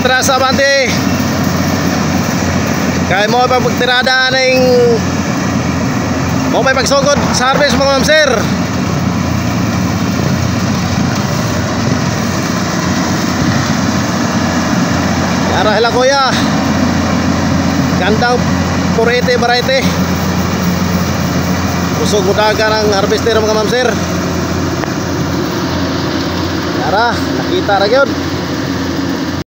atras abante. Kaya mo pa pagtirada ng mo pa pagsugod sa harvest mga ma'am sir. Yara hila kuya. Gandang 480 variety. Busog mudaga ng harvester mga ma'am sir. Yara, nakita ra gyud.